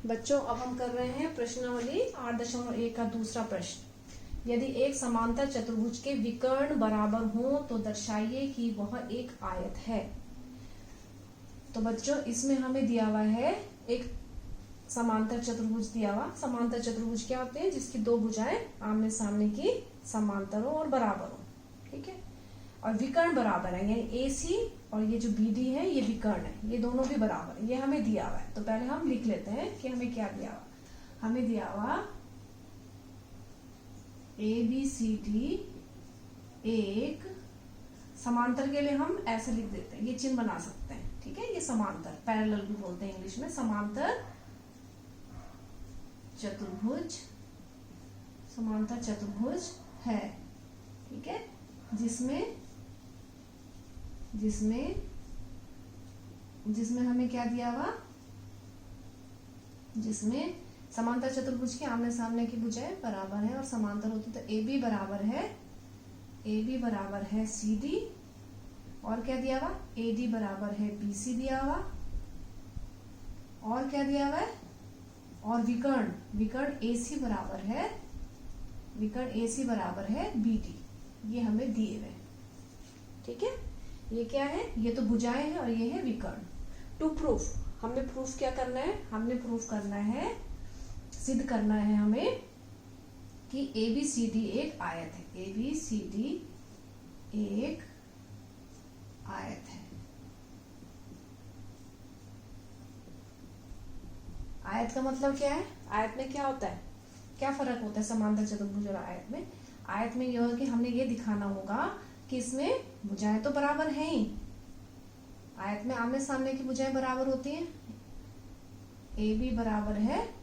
बच्चों अब हम कर रहे हैं प्रश्नावली 8.1 का दूसरा प्रश्न। यदि एक समांतर चतुर्भुज के विकर्ण बराबर हो तो दर्शाइए कि वह एक आयत है। तो बच्चों इसमें हमें दिया हुआ है एक समांतर चतुर्भुज दिया हुआ। समांतर चतुर्भुज क्या होते हैं? जिसकी दो भुजाएं आमने सामने की समांतर हो और बराबर हो, ठीक है। और विकर्ण बराबर है, यानी AC और ये जो BD है ये विकर्ण है, ये दोनों भी बराबर है। ये हमें दिया हुआ है, तो पहले हम लिख लेते हैं कि हमें क्या दिया हुआ। हमें दिया हुआ ABCD एक समांतर के लिए हम ऐसे लिख देते हैं, ये चिन्ह बना सकते हैं, ठीक है। ये समांतर, पैरेलल भी बोलते हैं इंग्लिश में। समांतर चतुर्भुज, समांतर चतुर्भुज है, ठीक है। जिसमें हमें क्या दिया हुआ, जिसमें समांतर चतुर्भुज के आमने सामने की भुजाएं बराबर है और समांतर होती, तो AB बराबर है CD, और क्या दिया हुआ, AD बराबर है BC दिया हुआ, और क्या दिया हुआ है, और विकर्ण AC बराबर है BD, ये हमें दिए हुए, ठीक है। ये क्या है? ये तो भुजाएं हैं और ये है विकर्ण। टू प्रूफ, हमें प्रूफ क्या करना है? हमने प्रूफ करना है, सिद्ध करना है हमें कि ABCD एक आयत है। ABCD एक आयत है। आयत का मतलब क्या है? आयत में क्या होता है, क्या फर्क होता है समांतर चतुर्भुज और आयत में? आयत में यह है कि हमने ये दिखाना होगा कि इसमें भुजाएं तो बराबर हैं ही। आयत में आमने सामने की भुजाएं बराबर होती हैं। AB बराबर है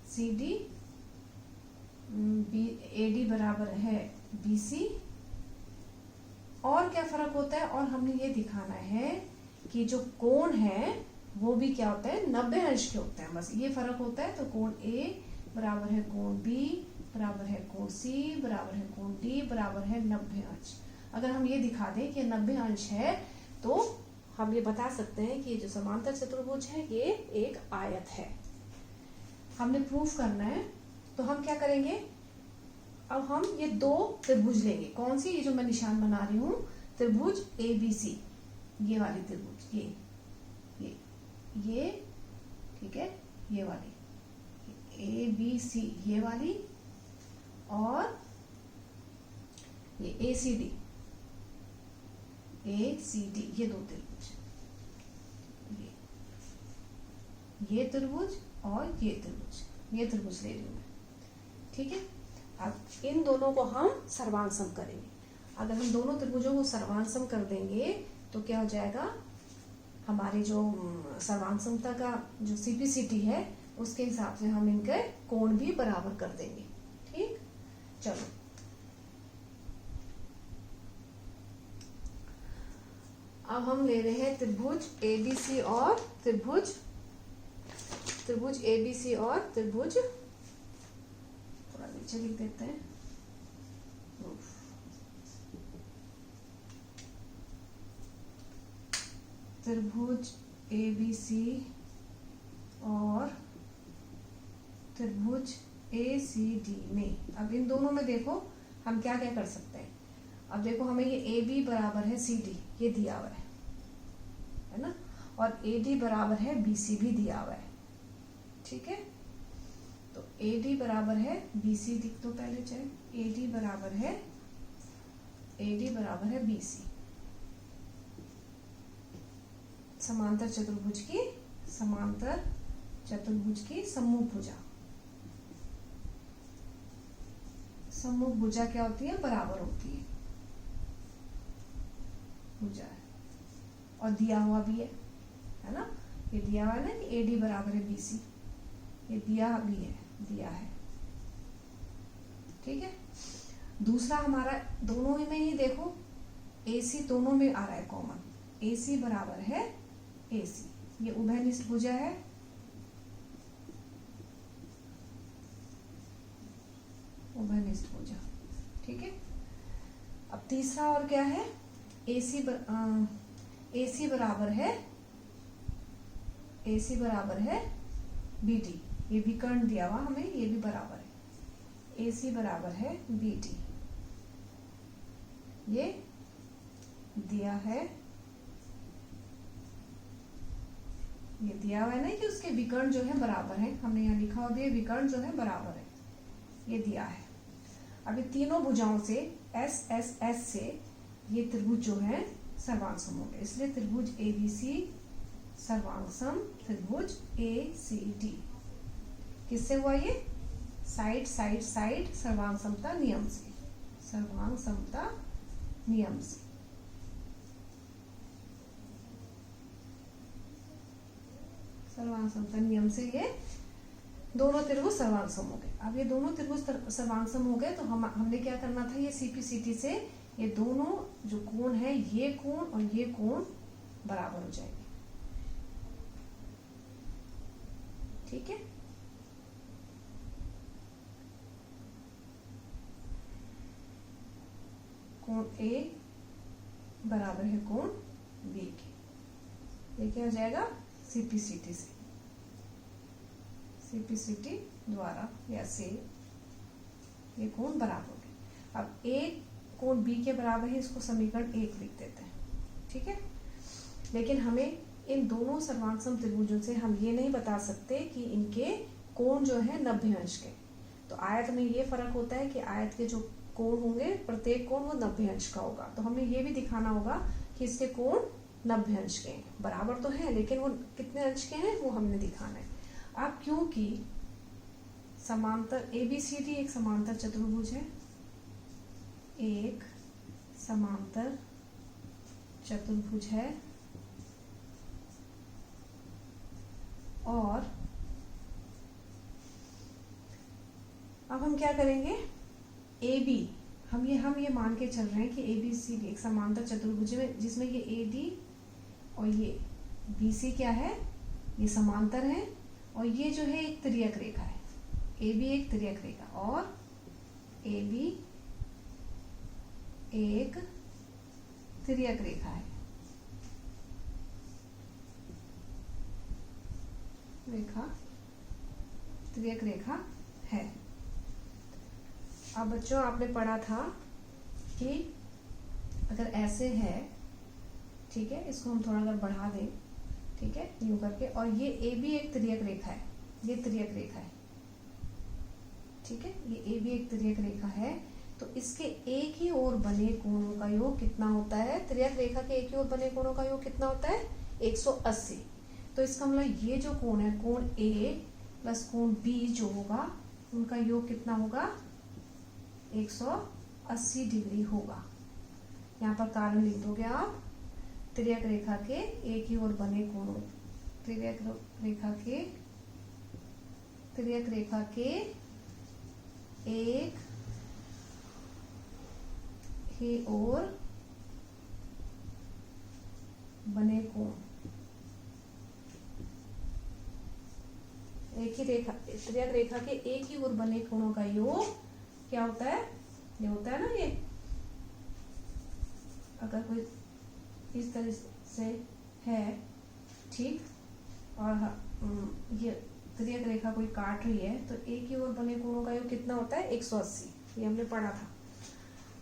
CD, AD बराबर है BC, और क्या फर्क होता है? और हमने ये दिखाना है कि जो कोण है वो भी क्या होता है, 90 अंश के होते हैं, बस ये फर्क होता है। तो कोण A बराबर है कोण B बराबर है कोण C बराबर है कोण D बराबर है 90 अंश। अगर हम ये दिखा दें कि 90 अंश है तो हम ये बता सकते हैं कि ये जो समांतर चतुर्भुज है ये एक आयत है। हमने प्रूफ करना है, तो हम क्या करेंगे, अब हम ये दो त्रिभुज लेंगे। कौन सी? ये जो मैं निशान बना रही हूँ, त्रिभुज ABC, ये वाली त्रिभुज, ये ठीक है, ये वाली ABC, ये वाली, और ये ACD, ये दो त्रिभुज, ये त्रिभुज और ये त्रिभुज ले रही हूं मैं, ठीक है। अब इन दोनों को हम सर्वांशम करेंगे। अगर हम दोनों त्रिभुजों को सर्वांशम कर देंगे तो क्या हो जाएगा, हमारी जो सर्वांशमता का जो CPCT है उसके हिसाब से हम इनके कोण भी बराबर कर देंगे, ठीक। चलो अब हम ले रहे हैं त्रिभुज ABC और त्रिभुज थोड़ा नीचे लिख देते हैं, त्रिभुज ABC और त्रिभुज ACD में। अब इन दोनों में देखो हम क्या क्या कर सकते हैं। अब देखो हमें ये AB बराबर है CD, ये दिया हुआ है ना, और AD बराबर है BC भी दिया हुआ है, ठीक है। तो AD बराबर है BC, दिख तो पहले चाहे, AD बराबर है BC। समांतर चतुर्भुज की सम्मुख भुजा क्या होती है, बराबर होती है भुजा, और दिया हुआ भी है ना, ये दिया हुआ है ना कि AD बराबर है BC, ये दिया है, ठीक है। दूसरा हमारा दोनों में ही देखो AC दोनों में आ रहा है कॉमन, AC बराबर है AC, ये उभयनिष्ठ भुजा है, उभयनिष्ठ भुजा, ठीक है। अब तीसरा और क्या है, AC बराबर है AC बराबर है BD, ये विकर्ण दिया हुआ हमें, ये भी बराबर है, AC बराबर है BD, ये दिया है, ये दिया हुआ है ना कि उसके विकर्ण जो है बराबर है, हमने यहाँ लिखा हुआ भी है विकर्ण जो है बराबर है, ये दिया है। अभी तीनों भुजाओं से S S S से ये त्रिभुज जो है सर्वांगसम हो गए, इसलिए त्रिभुज ABC सर्वांगसम त्रिभुज ACD किससे हुआ? ये साइड साइड साइड सर्वांग समता नियम से, सर्वांग समता नियम से। सर्वांग समता नियम से ये दोनों त्रिभुज सर्वांगसम हो गए। अब ये दोनों त्रिभुज सर्वांगसम हो गए तो हमने क्या करना था, ये CPCT से ये दोनों जो कोण है, ये कोण और ये कोण बराबर हो जाएंगे। ठीक है, कोण A बराबर है कोण B के, ये क्या हो जाएगा? CPCT से, CPCT द्वारा या से ये कोण बराबर हो गए। अब A कोण B के बराबर है, इसको समीकरण 1 लिख देते हैं। ठीक है, लेकिन हमें इन दोनों सर्वांगसम त्रिभुजों से हम ये नहीं बता सकते कि इनके कोण जो है 90 अंश के। तो आयत में ये फर्क होता है कि आयत के जो कोण होंगे, प्रत्येक कोण वो 90 अंश का होगा। तो हमें ये भी दिखाना होगा कि इसके कोण 90 अंश के हैं, बराबर तो है लेकिन वो कितने अंश के हैं वो हमने दिखाना है। अब क्योंकि समांतर ABCD एक समांतर चतुर्भुज है, एक समांतर चतुर्भुज है, और अब हम क्या करेंगे, AB हम ये मान के चल रहे हैं कि ABCD एक समांतर चतुर्भुज में जिसमें ये AD और ये BC क्या है, ये समांतर है, और ये जो है एक तिर्यक रेखा है, AB एक तिर्यक रेखा और AB एक तिर्यक रेखा है, तिर्यक रेखा है। अब बच्चों आपने पढ़ा था कि अगर ऐसे है, ठीक है, इसको हम थोड़ा अगर बढ़ा दें, ठीक है, यूं करके, और ये AB एक तिर्यक रेखा है, ये तिर्यक रेखा है, ठीक है, ये AB एक तिर्यक रेखा है, तो इसके एक ही ओर बने कोणों का योग कितना होता है? तिर्यक रेखा के एक ही ओर बने कोणों का योग कितना होता है? 180। तो इसका मतलब ये जो कोण है, कोण A प्लस कोण B जो होगा, उनका योग कितना होगा? 180 डिग्री होगा। यहाँ पर कारण लिख दोगे आप, तिर्यक रेखा के एक ही ओर बने कोणों, तिर्यक रेखा के एक ही ओर बने कोण, एक ही रेखा, तिर्यक रेखा के एक ही ओर बने कोणों का योग क्या होता है? ये होता है ना, ये अगर कोई इस तरह से है, ठीक, और ये तिर्यक रेखा कोई काट रही है, तो एक ही ओर बने कोणों का योग कितना होता है? 180। ये हमने पढ़ा था।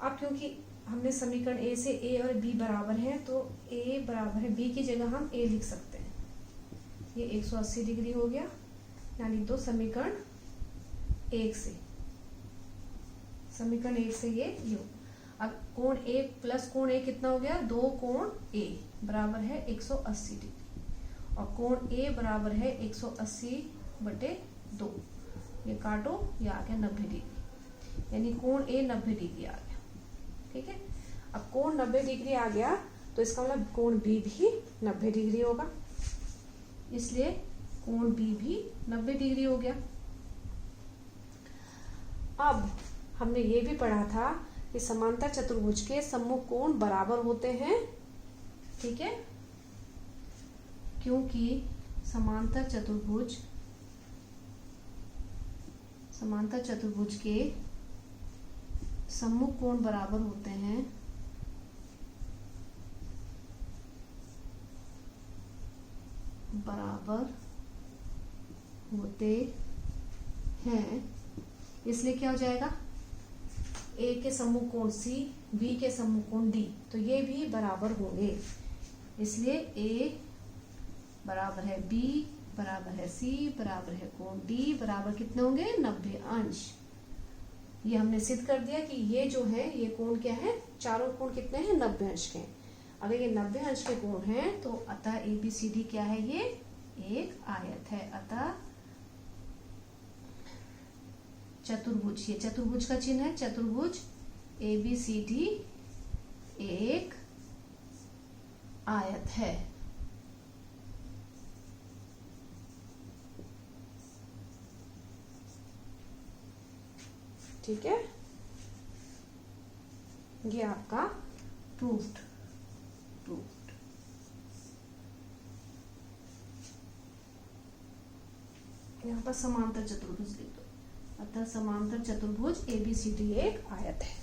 अब क्योंकि हमने समीकरण A से A और B बराबर है, तो A बराबर है B की जगह हम A लिख सकते हैं। ये 180 डिग्री हो गया, यानी दो समीकरण 1 से, समीकरण 1 से ये योग। अब कोण A प्लस कोण A कितना हो गया? 2 कोण A बराबर है 180 डिग्री, और कोण A बराबर है 180/2। ये काटो, ये आ गया 90 डिग्री, यानी कोण A 90 डिग्री आ गया। ठीक है, अब कोण 90 डिग्री आ गया तो इसका मतलब कोण B भी 90 डिग्री होगा, इसलिए कोण B भी 90 डिग्री हो गया। अब हमने ये भी पढ़ा था कि समांतर चतुर्भुज के सम्मुख कोण बराबर होते हैं। ठीक है, क्योंकि समांतर चतुर्भुज के सम्मुख कोण बराबर होते हैं, बराबर होते हैं, इसलिए क्या हो जाएगा, ए के समूह कोण सी, बी के समूह कोण डी, तो ये भी बराबर होंगे, इसलिए ए बराबर है बी बराबर है सी बराबर है कोण डी बराबर कितने होंगे, 90 अंश। ये हमने सिद्ध कर दिया कि ये जो है ये कोण क्या है, चारों कोण कितने हैं, 90 अंश के। अगर ये 90 अंश के कोण हैं तो अतः ABCD क्या है, ये एक आयत है। अतः चतुर्भुज, ये चतुर्भुज का चिन्ह है, चतुर्भुज ABCD एक आयत है। ठीक है, ये आपका प्रूफ्ड। यहाँ पर समांतर चतुर्भुज लिख दो। अतः समांतर चतुर्भुज ABCD एक आयत है।